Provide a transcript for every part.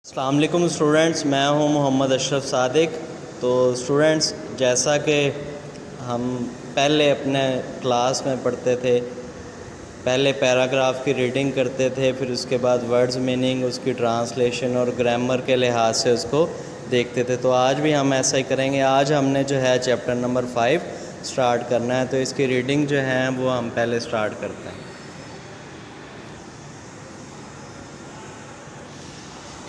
अस्सलाम वालेकुम स्टूडेंट्स, मैं हूं मोहम्मद अशरफ सादिक। तो स्टूडेंट्स, जैसा कि हम पहले अपने क्लास में पढ़ते थे, पहले पैराग्राफ की रीडिंग करते थे, फिर उसके बाद वर्ड्स मीनिंग, उसकी ट्रांसलेशन और ग्रामर के लिहाज से उसको देखते थे। तो आज भी हम ऐसा ही करेंगे। आज हमने जो है चैप्टर नंबर 5 स्टार्ट करना है। तो इसकी रीडिंग जो है वो हम पहले स्टार्ट करते हैं।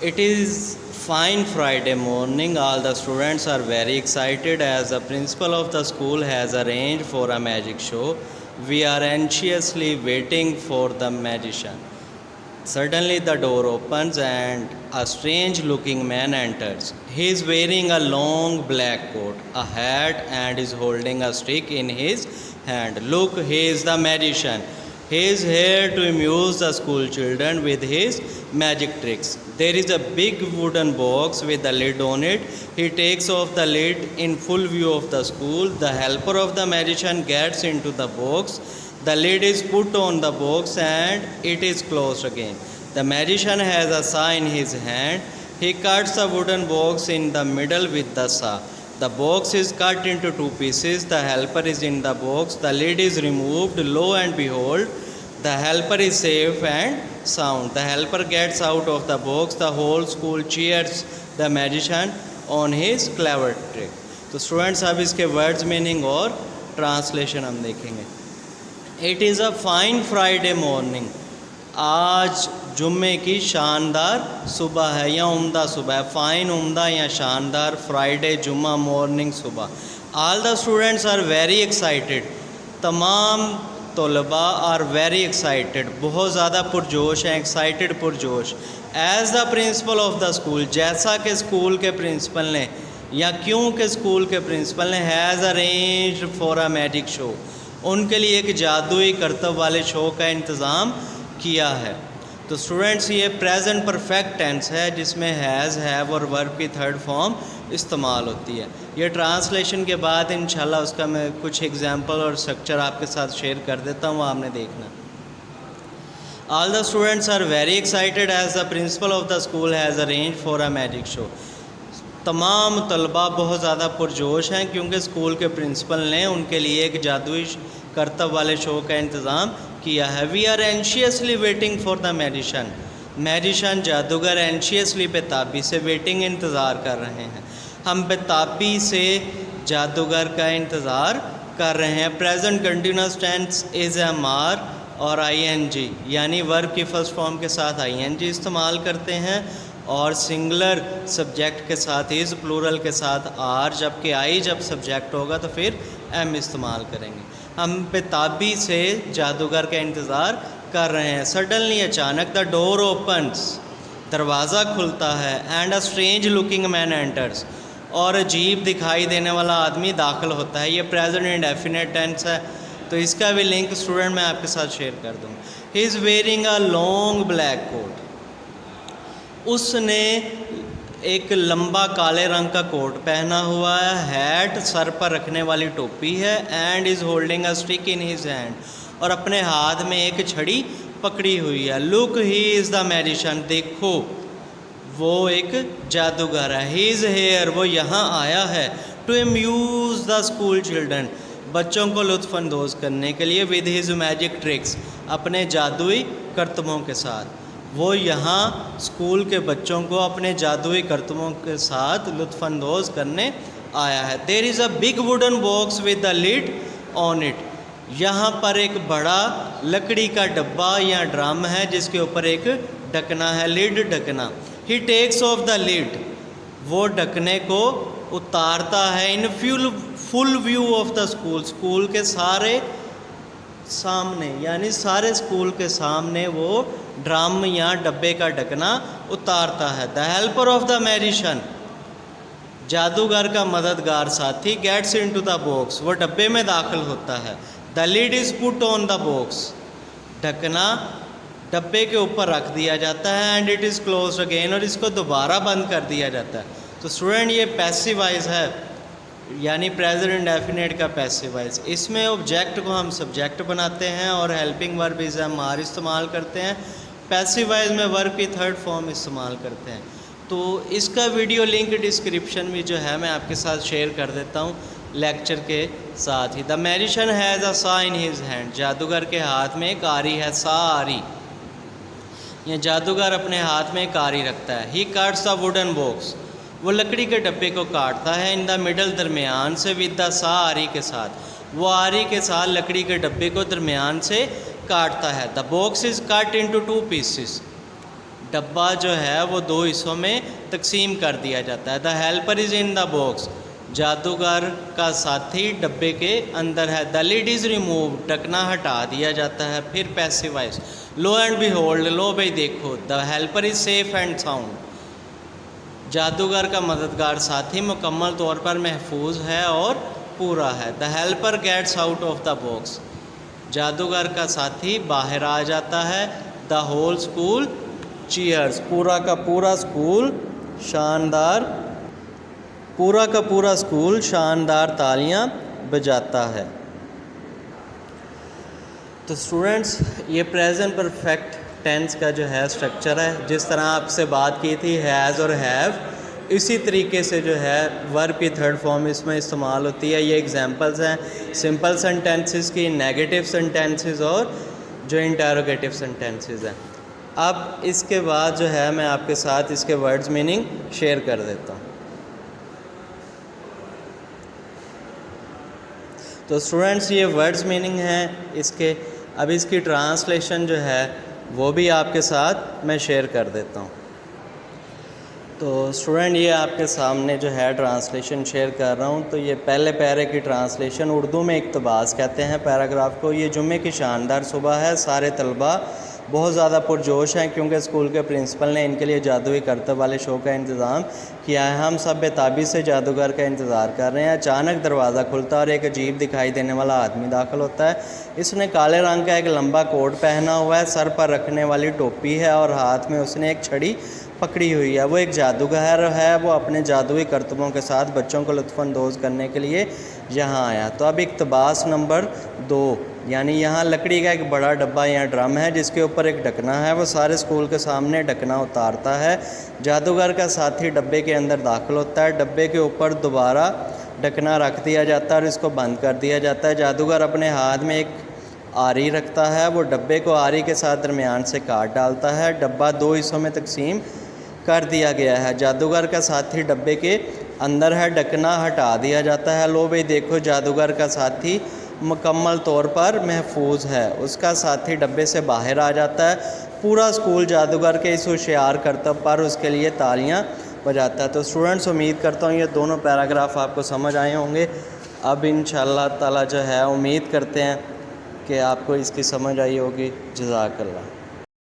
It is fine Friday morning. All the students are very excited as the principal of the school has arranged for a magic show. We are anxiously waiting for the magician. Suddenly the door opens and a strange looking man enters. He is wearing a long black coat, a hat, and is holding a stick in his hand. Look, he is the magician. He is here to amuse the school children with his magic tricks. There is a big wooden box with a lid on it. He takes off the lid in full view of the school. The helper of the magician gets into the box. The lid is put on the box and it is closed again. The magician has a saw in his hand. He cuts the wooden box in the middle with the saw. The box is cut into two pieces. The helper is in the box. The lid is removed. Lo and behold, the helper is safe and sound. The helper gets out of the box. The whole school cheers the magician on his clever trick. तो students, अब इसके words meaning और translation हम देखेंगे। It is a fine Friday morning. आज जुम्मे की शानदार सुबह है या उम्दा सुबह है। फ़ाइन उम्दा या शानदार, फ्राइडे जुम्मा, मॉर्निंग सुबह। All the students are very excited. तमाम तलबा आर वेरी एक्साइटेड, बहुत ज़्यादा पुरजोश हैं, एक्साइटेड पुरजोश। As the principal of the school, जैसा कि स्कूल के प्रिंसिपल ने या क्योंकि स्कूल के प्रिंसिपल ने has arranged for a magic show, उनके लिए एक जादुई करतब वाले शो का इंतज़ाम किया है। तो स्टूडेंट्स, ये प्रेजेंट परफेक्ट टेंस है जिसमें हैज़, हैव और वर्ब की थर्ड फॉर्म इस्तेमाल होती है। ये ट्रांसलेशन के बाद इंशाल्लाह उसका मैं कुछ एग्जांपल और स्ट्रक्चर आपके साथ शेयर कर देता हूँ, आपने देखना। All the students are very excited as the principal of the school has arrange for a magic show. तमाम तलबा बहुत ज़्यादा पुरजोश हैं क्योंकि स्कूल के प्रिंसिपल ने उनके लिए एक जादुई करतब वाले शो का इंतज़ाम किया है। We are anxiously waiting for the magician. Magician जादूगर, एंशियसली बेताबी से, वेटिंग इंतज़ार कर रहे हैं। हम बेताबी से जादूगर का इंतज़ार कर रहे हैं। Present continuous tense is am are और ING, यानी वर्ब की फ़र्स्ट फॉर्म के साथ ING इस्तेमाल करते हैं और सिंगुलर सब्जेक्ट के साथ इज़, प्लूरल के साथ आर, जबकि आई जब सब्जेक्ट होगा तो फिर एम इस्तेमाल करेंगे। हम बेताबी से जादूगर का इंतज़ार कर रहे हैं। सडनली, अचानक, द डोर ओपन्स, दरवाज़ा खुलता है, and a strange looking man enters, और अजीब दिखाई देने वाला आदमी दाखिल होता है। ये प्रेजेंट इंडेफिनिट टेंस है, तो इसका भी लिंक स्टूडेंट मैं आपके साथ शेयर कर दूँगा। He is wearing a long black coat. उसने एक लंबा काले रंग का कोट पहना हुआ है। हैट, सर पर रखने वाली टोपी है। And is holding a stick in his hand, और अपने हाथ में एक छड़ी पकड़ी हुई है। Look, he is the magician, देखो वो एक जादूगर है। ही इज़ हेयर, वो यहाँ आया है। To amuse the school children, बच्चों को लुत्फ़अंदोज़ करने के लिए। विद हिज मैजिक ट्रिक्स, अपने जादुई करतबों के साथ। वो यहाँ स्कूल के बच्चों को अपने जादुई करतबों के साथ लुत्फ़अंदोज़ करने आया है। There is a big wooden box with the lid on it, यहाँ पर एक बड़ा लकड़ी का डब्बा या ड्रम है जिसके ऊपर एक ढकना है, लिड, ढकना। ही टेक्स ऑफ द लिड, वो ढकने को उतारता है। In full view of the school, school के सारे सामने, यानी सारे स्कूल के सामने वो ड्रम या डब्बे का ढकना उतारता है। The helper of the magician, जादूगर का मददगार साथी, गेट्स इनटू द बॉक्स, वो डब्बे में दाखिल होता है। The lid is put on the box, ढकना डब्बे के ऊपर रख दिया जाता है। And it is closed again, और इसको दोबारा बंद कर दिया जाता है। तो स्टूडेंट, ये पैसिव वॉइस है, यानी प्रेजेंट इंडेफिनिट का पैसिव वॉइस। इसमें ऑब्जेक्ट को हम सब्जेक्ट बनाते हैं और helping verb is am are इस्तेमाल करते हैं। पैसिव वॉइस में वर्ब की थर्ड फॉर्म इस्तेमाल करते हैं। तो इसका वीडियो लिंक डिस्क्रिप्शन में जो है मैं आपके साथ शेयर कर देता हूँ लेक्चर के साथ ही। द मैजिशियन हैज़ अ सा इन हिज हैंड, जादूगर के हाथ में एक आरी है, सा आरी, ये जादूगर अपने हाथ में एक आरी रखता है। ही कट्स द वुडन बॉक्स, वो लकड़ी के डब्बे को काटता है। इन द मिडल, दरमियान से, विद द सा आरी के साथ, वो आरी के साथ लकड़ी के डब्बे को दरमियान से काटता है। The box is cut into 2 pieces, डब्बा जो है वो 2 हिस्सों में तकसीम कर दिया जाता है। The helper is in the box, जादूगर का साथी डब्बे के अंदर है। द लिड इज़ रिमूव, ढकना हटा दिया जाता है। फिर passive voice, lo and behold, लो भाई देखो। The helper is safe and sound, जादूगर का मददगार साथी मुकम्मल तौर पर महफूज है और पूरा है। The helper gets out of the box, जादूगर का साथी बाहर आ जाता है। द होल स्कूल चीयर्स, पूरा का पूरा स्कूल शानदार, पूरा का पूरा स्कूल शानदार तालियां बजाता है। तो स्टूडेंट्स, ये प्रेजेंट परफेक्ट टेंस का जो है स्ट्रक्चर है। जिस तरह आपसे बात की थी हैज़ और हैव, इसी तरीके से जो है वर्ब की थर्ड फॉर्म इसमें इस्तेमाल होती है। ये एग्जांपल्स हैं सिंपल सेंटेंसेस की, नेगेटिव सेंटेंसेस और जो इंटरोगेटिव सेंटेंसेस हैं। अब इसके बाद जो है मैं आपके साथ इसके वर्ड्स मीनिंग शेयर कर देता हूँ। तो स्टूडेंट्स, ये वर्ड्स मीनिंग हैं इसके। अब इसकी ट्रांसलेशन जो है वो भी आपके साथ मैं शेयर कर देता हूँ। तो स्टूडेंट, ये आपके सामने जो है ट्रांसलेशन शेयर कर रहा हूँ। तो ये पहले पैरे की ट्रांसलेशन, उर्दू में इक़्तिबास कहते हैं पैराग्राफ को। ये जुम्मे की शानदार सुबह है, सारे तलबा बहुत ज़्यादा पुरजोश हैं क्योंकि स्कूल के प्रिंसिपल ने इनके लिए जादुई करतब वाले शो का इंतज़ाम किया है। हम सब बेताबी से जादूगर का इंतज़ार कर रहे हैं। अचानक दरवाज़ा खुलता है और एक अजीब दिखाई देने वाला आदमी दाखिल होता है। इसने काले रंग का एक लंबा कोट पहना हुआ है, सर पर रखने वाली टोपी है और हाथ में उसने एक छड़ी पकड़ी हुई है। वो एक जादूगर है। वो अपने जादुई करतबों के साथ बच्चों को लुत्फ़अंदोज़ करने के लिए यहाँ आया। तो अब इक़्तिबास नंबर 2, यानी यहाँ लकड़ी का एक बड़ा डब्बा या ड्रम है जिसके ऊपर एक ढकना है। वो सारे स्कूल के सामने ढकना उतारता है। जादूगर का साथी डब्बे के अंदर दाखिल होता है। डब्बे के ऊपर दोबारा ढकना रख दिया जाता है और इसको बंद कर दिया जाता है। जादूगर अपने हाथ में एक आरी रखता है। वो डब्बे को आरी के साथ दरमियान से काट डालता है। डब्बा 2 हिस्सों में तकसीम कर दिया गया है। जादूगर का साथी डब्बे के अंदर है, ढकना हटा दिया जाता है। लो भाई देखो, जादूगर का साथी मुकम्मल तौर पर महफूज है। उसका साथी डब्बे से बाहर आ जाता है। पूरा स्कूल जादूगर के इस होशियार करतब पर उसके लिए तालियां बजाता है। तो स्टूडेंट्स, उम्मीद करता हूँ ये दोनों पैराग्राफ आपको समझ आए होंगे। अब इंशाअल्लाह ताला जो है उम्मीद करते हैं कि आपको इसकी समझ आई होगी। जज़ाकल्लाह।